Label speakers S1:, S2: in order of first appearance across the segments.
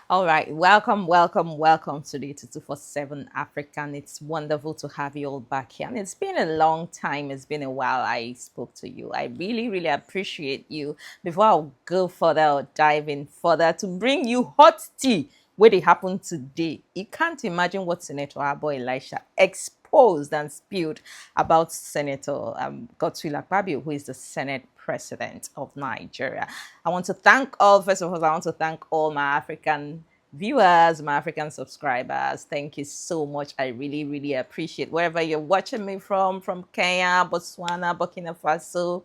S1: All right, welcome to the 247 African. It's wonderful to have you all back here. And it's been a long time, it's been a while I spoke to you. I really appreciate you. Before I go further or dive in further to bring you hot tea, what it happened today. You can't imagine what Senator Abo Elisha exposed and spilled about Senator Apkabio, who is the Senate president of Nigeria. I want to thank all, first of all, I want to thank all my African viewers, my African subscribers. Thank you so much. I really appreciate wherever you're watching me from Kenya, Botswana, Burkina Faso,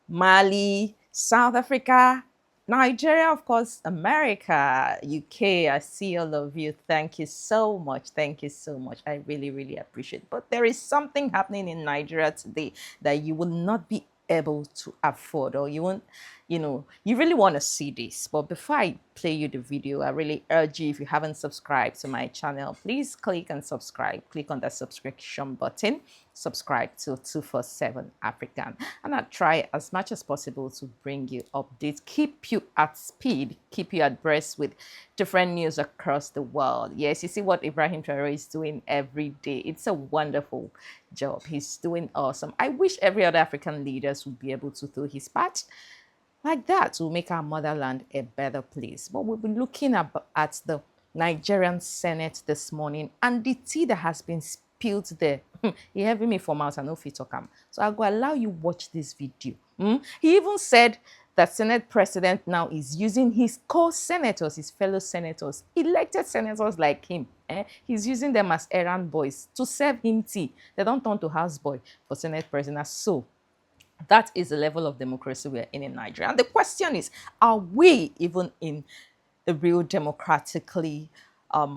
S1: Mali, South Africa, Nigeria, of course, America, UK. I see all of you. Thank you so much. Thank you so much. I really appreciate it. But there is something happening in Nigeria today that you will not be able to afford, or you won't, you really want to see this. But before I play you the video, I really urge you, if you haven't subscribed to my channel, please click and subscribe. Click on that subscription button. Subscribe to 247 African, and I try as much as possible to bring you updates, keep you at speed, keep you abreast with different news across the world. Yes, you see what Ibrahim Traore is doing every day. It's a wonderful job. He's doing awesome. I wish every other African leaders would be able to do his part like that to make our motherland a better place. But we've been looking at the Nigerian Senate this morning, and the tea that has been spilled there. He having me from out, I know if you talk. So I'll go allow you watch this video. He even said that Senate president now is using his co-senators, his fellow senators, elected senators like him. He's using them as errand boys to serve him tea. They don't turn to houseboy for Senate president. So that is the level of democracy we're in Nigeria. And the question is, are we even in a real democratically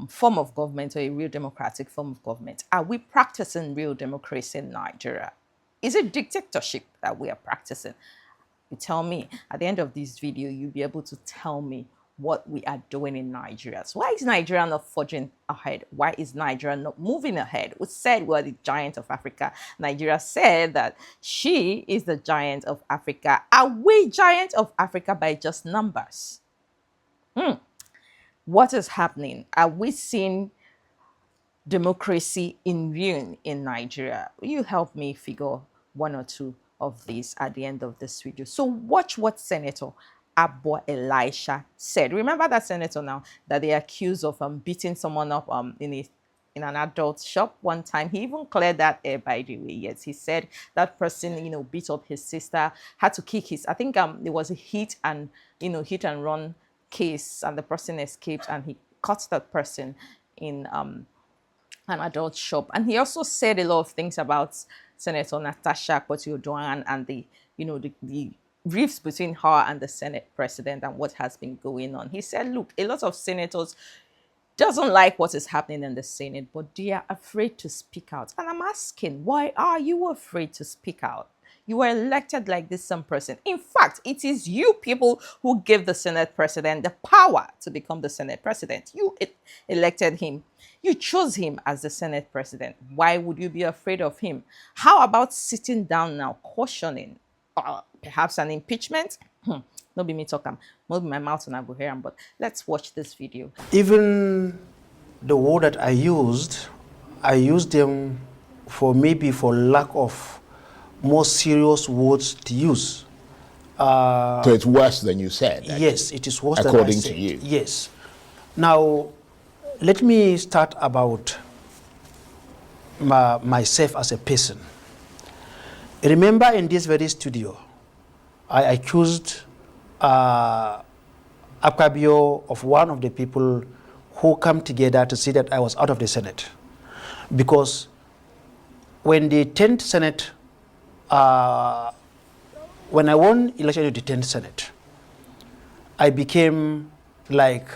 S1: form of government, or a real democratic form of government? Are we practicing real democracy in Nigeria? Is it dictatorship that we are practicing? You tell me. At the end of this video, you'll be able to tell me what we are doing in Nigeria. So why is Nigeria not forging ahead? Why is Nigeria not moving ahead? We said we're the giant of Africa. Nigeria said that she is the giant of Africa. Are we giant of Africa by just numbers? What is happening? Are we seeing democracy in ruin in Nigeria? Will you help me figure one or two of these at the end of this video? So watch what Senator Abo Elisha said. Remember that senator now that they accused of beating someone up in an adult shop one time. He even cleared that air, by the way. Yes, he said that person, beat up his sister, had to kick his, I think there was a hit and run case, and the person escaped, and he caught that person in an adult shop. And he also said a lot of things about Senator Natasha Akpoti-Odoan and the rifts between her and the Senate president and what has been going on. He said, look, a lot of senators doesn't like what is happening in the Senate, but they are afraid to speak out. And I'm asking, why are you afraid to speak out? You were elected like this some person. In fact, it is you people who give the Senate president the power to become the Senate president. You elected him. You chose him as the Senate president. Why would you be afraid of him? How about sitting down now, cautioning perhaps an impeachment? No be me talking. Maybe my mouth and I go here, but let's watch this video.
S2: Even the word that I used them for lack of more serious words to use.
S3: So it's worse than you said? Actually.
S2: Yes, it is worse
S3: according
S2: than I said.
S3: to you?
S2: Yes. Now, let me start about myself as a person. Remember, in this very studio, I accused Apkabio of one of the people who come together to say that I was out of the Senate. Because when the 10th Senate, when I won election to the 10th Senate, I became like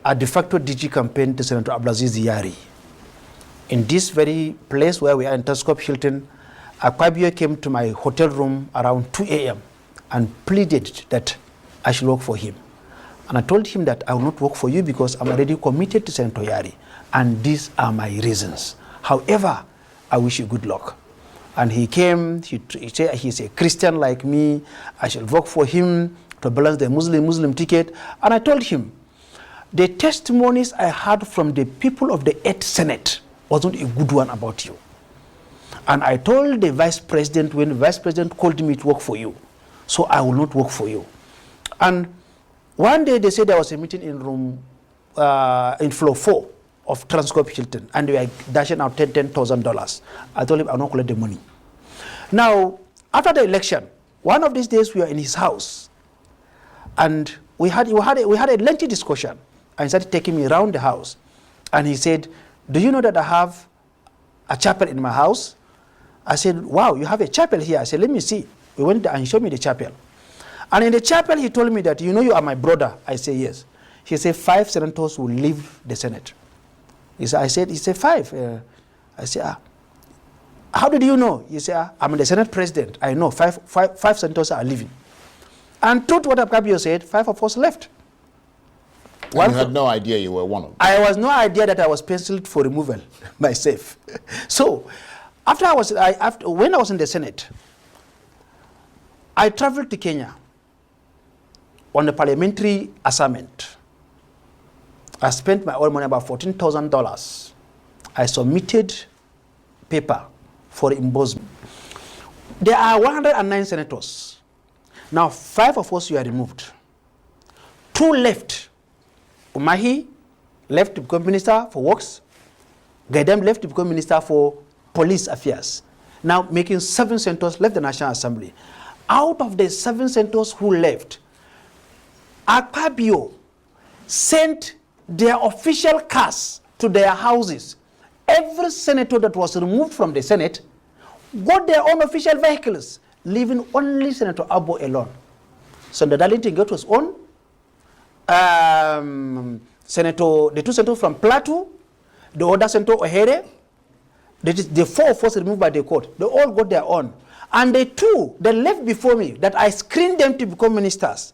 S2: a de facto DG campaign to Senator Abdulaziz Yari. In this very place where we are in Telescope Hilton, Apkabio came to my hotel room around 2 a.m. and pleaded that I should work for him. And I told him that I will not work for you because I'm already committed to Senator Yari, and these are my reasons. However, I wish you good luck. And he came, he said he's a Christian like me, I shall work for him to balance the Muslim ticket. And I told him, the testimonies I heard from the people of the 8th Senate wasn't a good one about you. And I told the vice president when the vice president called me to work for you, so I will not work for you. And one day they said there was a meeting in room, in floor 4 of Transcorp Hilton, and they were dashing out $10,000. I told him I'll not collect the money. Now, after the election, one of these days we were in his house, and we had a lengthy discussion. And he started taking me around the house, and he said, "Do you know that I have a chapel in my house?" I said, "Wow, you have a chapel here." I said, "Let me see." We went there and he showed me the chapel. And in the chapel, he told me that, "You know, you are my brother." I said, "Yes." He said, 5 senators will leave the Senate. He said, 5. I said, "How did you know?" He said, "I'm the Senate president. I know five senators are leaving." And truth what Apkabio said, 5 of us left.
S3: You had no idea you were one of them.
S2: I was no idea that I was penciled for removal myself. So, when I was in the Senate, I traveled to Kenya on a parliamentary assignment. I spent my own money, about $14,000. I submitted paper for embossment. There are 109 senators. Now, 5 of us were removed. 2 left. Umahi left to become Minister for Works. Gaidam left to become Minister for Police Affairs. Now, making 7 senators left the National Assembly. Out of the 7 senators who left, AKPABIO sent their official cars to their houses. Every senator that was removed from the Senate got their own official vehicles, leaving only Senator Abbo alone. Senator Darlington got his own. The 2 senators from Plateau, the other Senator Ohere, the 4 of us removed by the court, they all got their own. And the 2 that left before me, that I screened them to become ministers,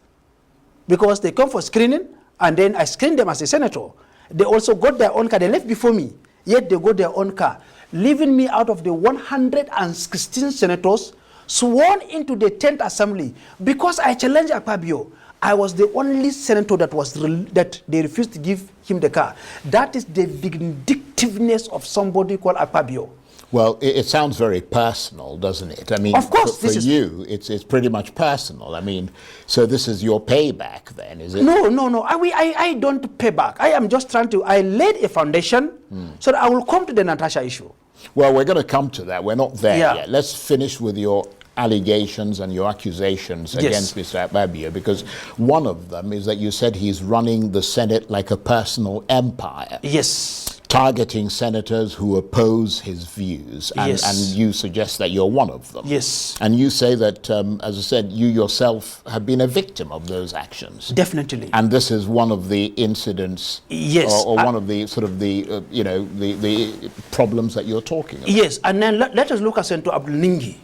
S2: because they come for screening, and then I screened them as a senator. They also got their own car. They left before me, yet they got their own car, leaving me out of the 116 senators sworn into the 10th Assembly. Because I challenged Apkabio, I was the only senator that they refused to give him the car. That is the vindictiveness of somebody called Apkabio.
S3: Well, it sounds very personal, doesn't it? I mean,
S2: of course,
S3: for you, it's pretty much personal. I mean, so this is your payback then, is it?
S2: No. I don't pay back. I am just trying to, I laid a foundation so that I will come to the Natasha issue.
S3: Well, we're going to come to that. We're not there yet. Let's finish with your allegations and your accusations against Mr. Apkabio, because one of them is that you said he's running the Senate like a personal empire.
S2: Yes.
S3: Targeting senators who oppose his views, and you suggest that you're one of them.
S2: Yes.
S3: And you say that, as I said, you yourself have been a victim of those actions.
S2: Definitely.
S3: And this is one of the incidents, or one of the sort of the the problems that you're talking about.
S2: Yes, and then let us look at Senator Abdul Ningi.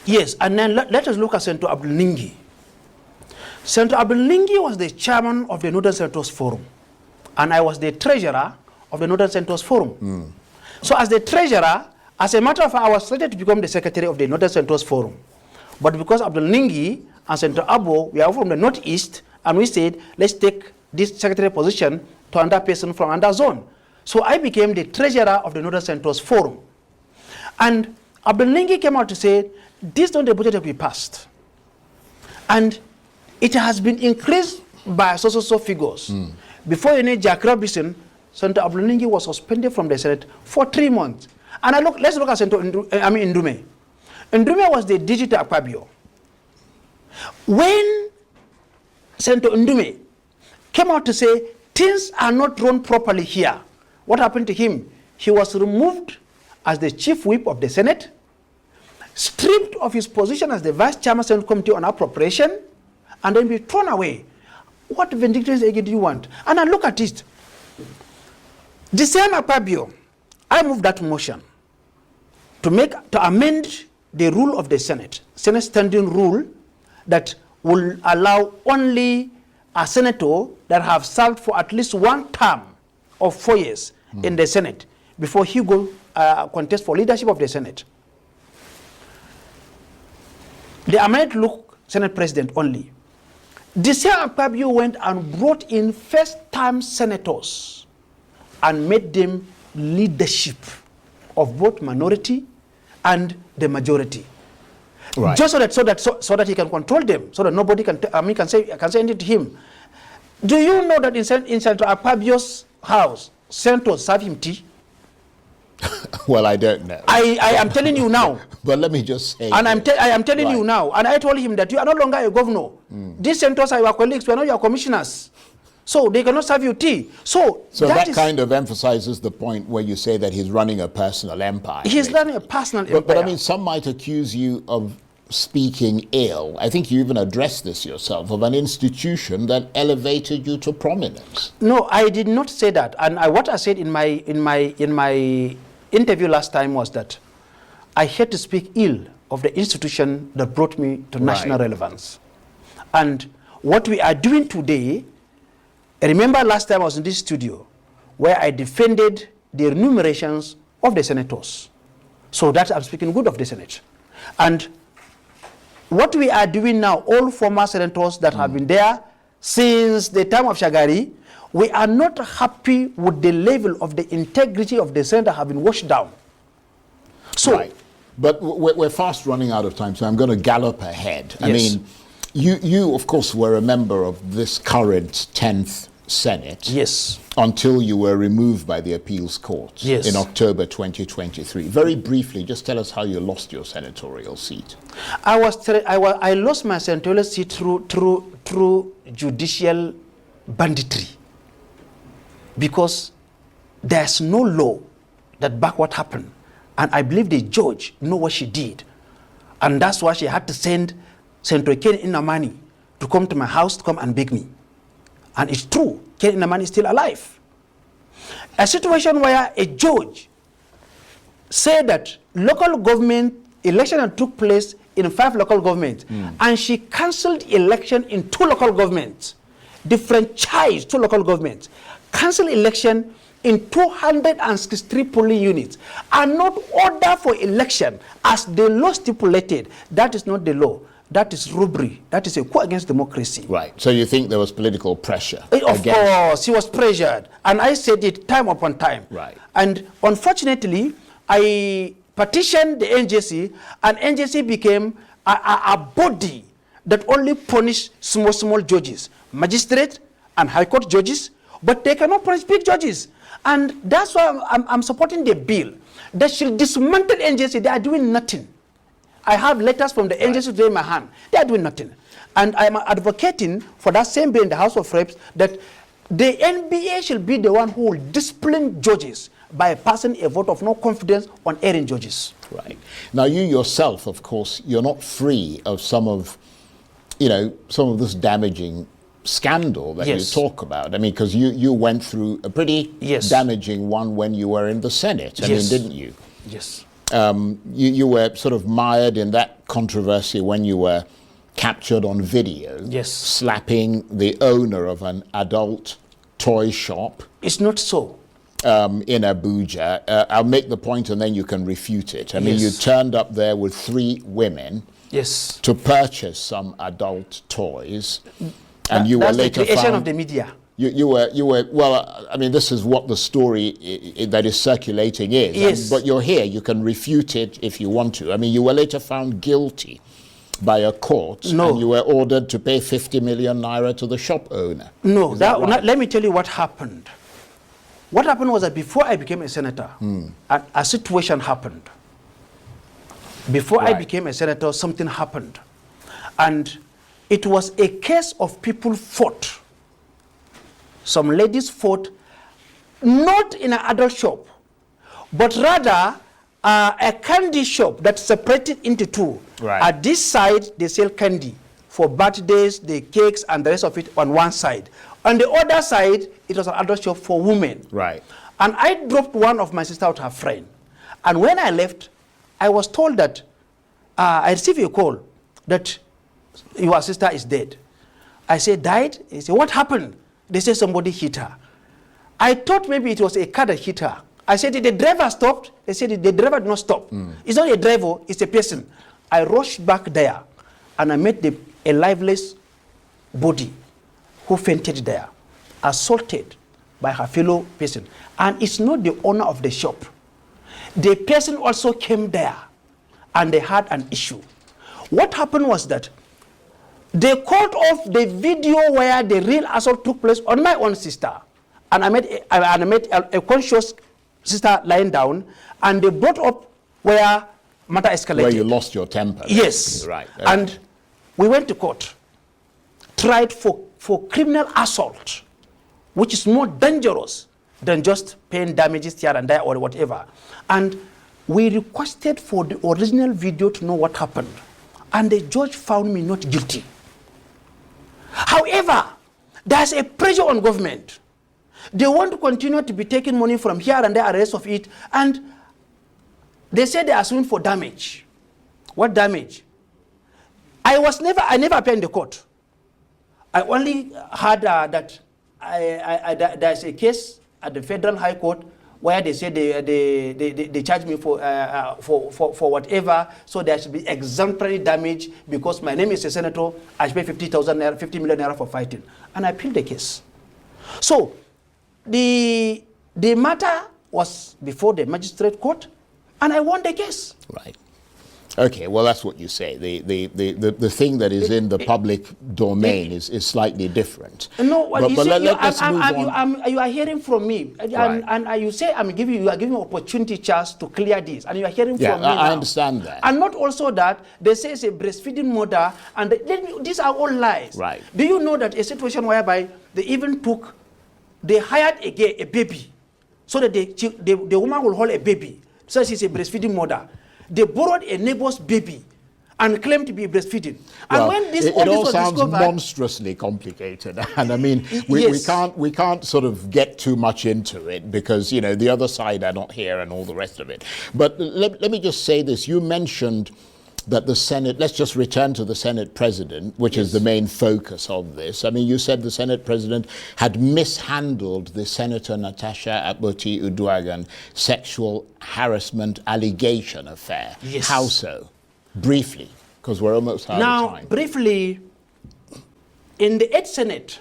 S2: Yes, and then let us look at Senator Abdul Ningi. Senator Abdul Ningi was the chairman of the Northern Senators Forum, and I was the treasurer of the Northern Senators Forum. So as the treasurer, as a matter of fact, I was slated to become the secretary of the Northern Senators Forum. But because Abdul Ningi and Senator Abbo, we are from the Northeast, and we said, let's take this secretary position to another person from another zone. So I became the treasurer of the Northern Senators Forum. And Abdul Ningi came out to say, this don't the budget will be passed. And it has been increased by so figures. Before you need Jack Robinson, Senator Abdul Ningi was suspended from the Senate for 3 months. And let's look at Senator Ndume. Ndume was the digital Apkabio. When Senator Ndume came out to say, things are not run properly here, what happened to him? He was removed as the chief whip of the Senate, stripped of his position as the vice chairman of the Senate Committee on Appropriation, and then be thrown away. What vindictiveness do you want? And I look at it. The same Apkabio, I moved that motion to amend the rule of the Senate standing rule, that will allow only a senator that have served for at least 1 term of 4 years in the Senate before he go contest for leadership of the Senate. The amendment look Senate president only. The same Apkabio went and brought in first-time senators and made them leadership of both minority and the majority.
S3: Right.
S2: Just so that he can control them, so that nobody can say anything to him. Do you know that in Senator Apkabio's house, senators serve him tea?
S3: Well, I don't know.
S2: I am telling you now.
S3: But let me just say.
S2: And I am telling you now. And I told him that you are no longer a governor. These senators are your colleagues. We are not your commissioners. So they cannot serve you tea. So
S3: that kind of emphasizes the point where you say that he's running a personal empire.
S2: He's running a personal empire.
S3: But I mean, some might accuse you of speaking ill. I think you even addressed this yourself, of an institution that elevated you to prominence.
S2: No, I did not say that. And what I said in my interview last time was that I had to speak ill of the institution that brought me to national relevance. And what we are doing today, remember last time I was in this studio where I defended the remunerations of the senators. So that I'm speaking good of the Senate. And what we are doing now, all former senators that have been there since the time of Shagari, we are not happy with the level of the integrity of the Senate that have been washed down. So,
S3: right. But we're fast running out of time, so I'm going to gallop ahead. I mean, you, of course, were a member of this current 10th Senate.
S2: Yes.
S3: Until you were removed by the appeals court.
S2: Yes.
S3: In October 2023. Very briefly, just tell us how you lost your senatorial seat.
S2: I lost my senatorial seat through judicial banditry, because there's no law that back what happened. And I believe the judge know what she did. And that's why she had to send Senator Ken Inamani to come to my house to come and beg me. And it's true, Ken Inamani is still alive. A situation where a judge said that local government election took place in 5 local governments, and she cancelled election in 2 local governments, diffranchised 2 local governments, cancelled election in 263 polling units, and not order for election as the law stipulated. That is not the law. That is robbery. That is a coup against democracy.
S3: Right. So you think there was political pressure?
S2: Of course, he was pressured. And I said it time upon time.
S3: Right.
S2: And unfortunately, I petitioned the NJC, and NJC became a body that only punish small judges, magistrate and high court judges, but they cannot punish big judges. And that's why I'm supporting the bill that should dismantle NJC. They are doing nothing. I have letters from the NJC today in my hand. They are doing nothing. And I'm advocating for that same bill in the House of Reps, that the NBA should be the one who will discipline judges by passing a vote of no confidence on erring judges.
S3: Right. Now, you yourself, of course, you're not free of some of this damaging scandal that you talk about. I mean, because you went through a pretty damaging one when you were in the Senate. I mean, didn't you?
S2: Yes.
S3: You were sort of mired in that controversy when you were captured on video, slapping the owner of an adult toy shop.
S2: It's not so.
S3: In Abuja. I'll make the point and then you can refute it. I mean, you turned up there with 3 women to purchase some adult toys, and you were later
S2: the creation
S3: found,
S2: of the media.
S3: You were well, I mean, this is what the story that is circulating is.
S2: Yes.
S3: But you're here, you can refute it if you want to. I mean, you were later found guilty by a court, and you were ordered to pay 50 million naira to the shop owner.
S2: No, let me tell you what happened. What happened was that before I became a senator, a situation happened. Before I became a senator, something happened. And it was a case of people fought. Some ladies fought, not in an adult shop, but rather a candy shop that's separated into 2.
S3: Right.
S2: At this side, they sell candy for birthdays, the cakes, and the rest of it on one side. On the other side, it was an adult shop for women.
S3: Right.
S2: And I dropped one of my sister with her friend. And when I left, I was told that, I received a call that your sister is dead. I said, died? He said, what happened? They said somebody hit her. I thought maybe it was a car that hit her. I said, did the driver stop? They said, the driver did not stop. It's not a driver, it's a person. I rushed back there, and I met a lifeless body who fainted there, assaulted by her fellow person. And it's not the owner of the shop. The person also came there and they had an issue. What happened was that they called off the video where the real assault took place on my own sister. And I made a conscious sister lying down, and they brought up where matter escalated.
S3: Where you lost your temper.
S2: Yes.
S3: Right. Okay.
S2: And we went to court, tried for criminal assault, which is more dangerous than just paying damages here and there or whatever. And we requested for the original video to know what happened. And the judge found me not guilty. However, there's a pressure on government. They want to continue to be taking money from here and there, and the rest of it. And they said they are suing for damage. What damage? I never appeared in the court. I only heard that there's a case at the Federal High Court where they say they charge me for whatever, so there should be exemplary damage because my name is a senator. I should pay 50 million naira for fighting, and I appealed the case. So the matter was before the magistrate court, and I won the case.
S3: Right. Okay, well, that's what you say. The thing that is in the public domain is slightly different.
S2: No,
S3: but let's move on.
S2: You are hearing from me, and you say you are giving opportunity chance to clear this, and you are hearing from me
S3: I
S2: now.
S3: understand that.
S2: And not also that they say it's a breastfeeding mother, and these are all lies.
S3: Right.
S2: Do you know that a situation whereby they hired a baby, so that the woman will hold a baby, so she's a breastfeeding mother. They borrowed a neighbor's baby and claimed to be breastfeeding. And when this
S3: it all sounds monstrously complicated, and I mean we can't sort of get too much into it because the other side are not here and all the rest of it. But let me just say this: you mentioned that the Senate. Let's just return to the Senate President, which is the main focus of this. I mean, you said the Senate President had mishandled the Senator Natasha Akpoti-Uduaghan sexual harassment allegation affair.
S2: Yes.
S3: How so? Briefly, because we're almost out of time.
S2: Now, briefly, in the 8th Senate,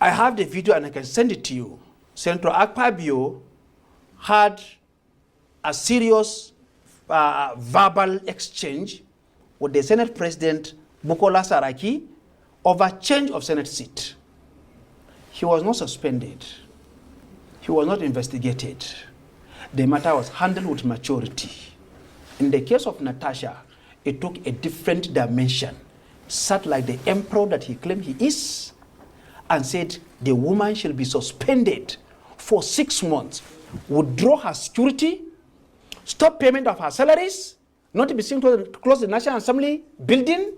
S2: I have the video and I can send it to you. Senator AKPABIO had a serious verbal exchange with the Senate President Bukola Saraki over change of Senate seat. He was not suspended. He was not investigated. The matter was handled with maturity. In the case of Natasha, it took a different dimension. Sat like the emperor that he claimed he is, and said the woman shall be suspended for 6 months, withdraw her security, stop payment of her salaries, not to be seen to close the National Assembly building,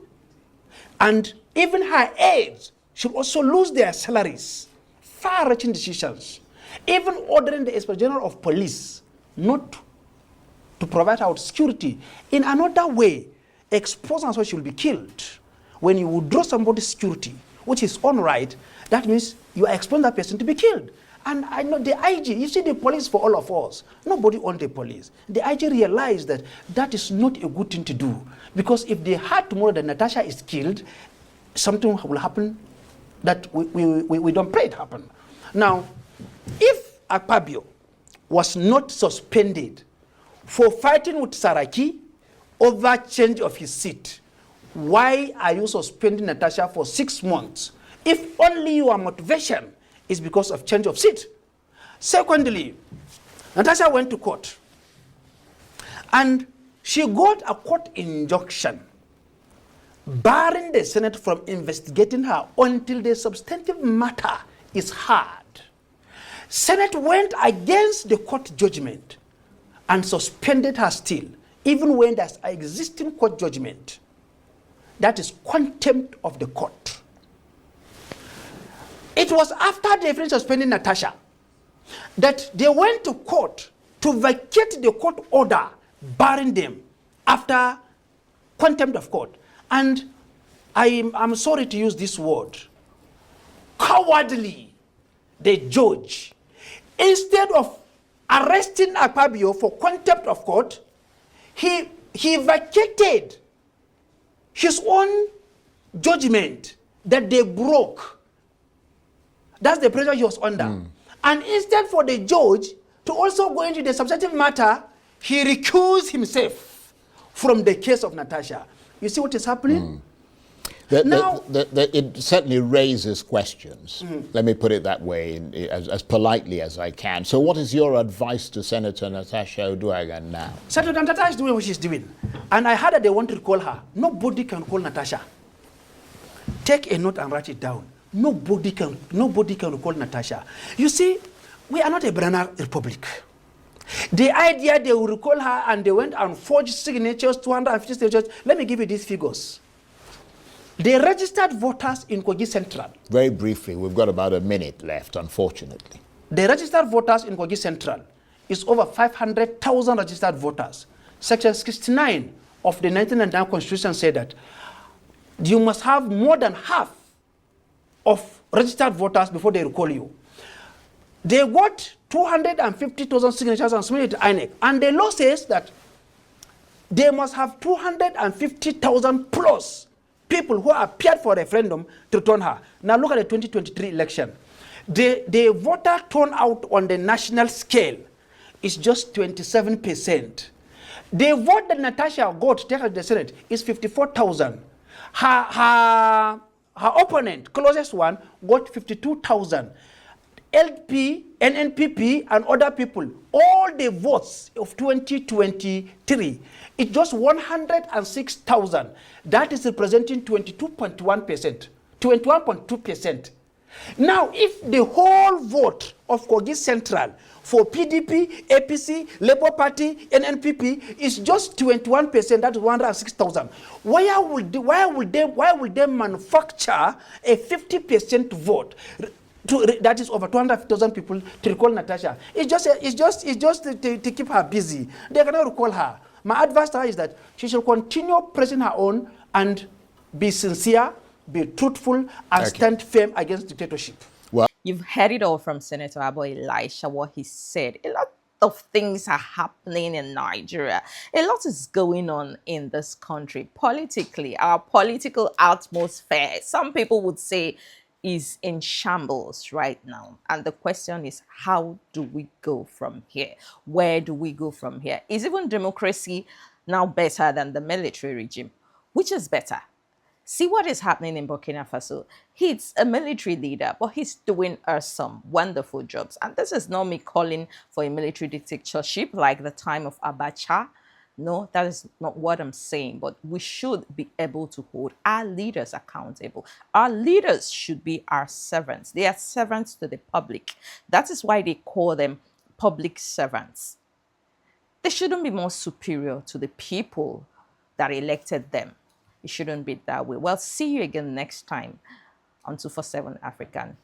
S2: and even her aides should also lose their salaries. Far-reaching decisions. Even ordering the Inspector General of Police not to provide her with security. In another way, exposed and so she will be killed. When you withdraw somebody's security, which is on right, that means you are exposing that person to be killed. And I know the IG, you see the police for all of us. Nobody owns the police. The IG realized that that is not a good thing to do. Because if they heard tomorrow that Natasha is killed, something will happen that we don't pray it happen. Now, if Apkabio was not suspended for fighting with Saraki over change of his seat, why are you suspending Natasha for 6 months if only your motivation is because of change of seat? Secondly, Natasha went to court and she got a court injunction barring the Senate from investigating her until the substantive matter is heard. Senate went against the court judgment and suspended her still, even when there's an existing court judgment. That is contempt of the court. It was after they finished suspending Natasha that they went to court to vacate the court order barring them after contempt of court. And I'm sorry to use this word, cowardly, the judge, instead of arresting Apkabio for contempt of court, he vacated his own judgment that they broke. That's the pressure he was under. And instead for the judge to also go into the substantive matter, he recused himself from the case of Natasha. You see what is happening?
S3: It certainly raises questions. Let me put it that way, as politely as I can. So what is your advice to Senator Natasha Uduaghan now?
S2: Senator Natasha is doing what she's doing. And I heard that they want to recall her. Nobody can call Natasha. Take a note and write it down. Nobody can recall Natasha. You see, we are not a banana republic. The idea they will recall her and they went and forged signatures, 250 signatures. Let me give you these figures. The registered voters in Kogi Central.
S3: Very briefly, we've got about a minute left, unfortunately.
S2: The registered voters in Kogi Central is over 500,000 registered voters. Section 69 of the 1999 Constitution said that you must have more than half of registered voters before they recall you. They got 250,000 signatures and submitted to INEC. And the law says that they must have 250,000 plus people who appeared for a referendum to return her. Now look at the 2023 election. The voter turnout on the national scale is just 27%. The vote that Natasha got to take her to the Senate is 54,000. Her opponent, closest one, got 52,000. LP, NNPP, and other people, all the votes of 2023, it's just 106,000. That is representing 22.1%, 21.2%. Now, if the whole vote of Kogi Central for PDP, APC, Labour Party, NNPP is just 21%, that is 106,000. Why will they manufacture a 50% vote? That is over 200,000 people to recall Natasha. It's just to keep her busy. They cannot recall her. My advice to her is that she should continue pressing her own and be sincere, be truthful, and stand firm against dictatorship.
S3: Well,
S1: you've heard it all from Senator Abba Elisha, what he said. A lot of things are happening in Nigeria. A lot is going on in this country politically. Our political atmosphere, some people would say, is in shambles right now. And the question is, how do we go from here? Where do we go from here? Is even democracy now better than the military regime? Which is better? See what is happening in Burkina Faso. He's a military leader, but he's doing some wonderful jobs. And this is not me calling for a military dictatorship like the time of Abacha. No, that is not what I'm saying, but we should be able to hold our leaders accountable. Our leaders should be our servants. They are servants to the public. That is why they call them public servants. They shouldn't be more superior to the people that elected them. It shouldn't be that way. Well, see you again next time on 247 African.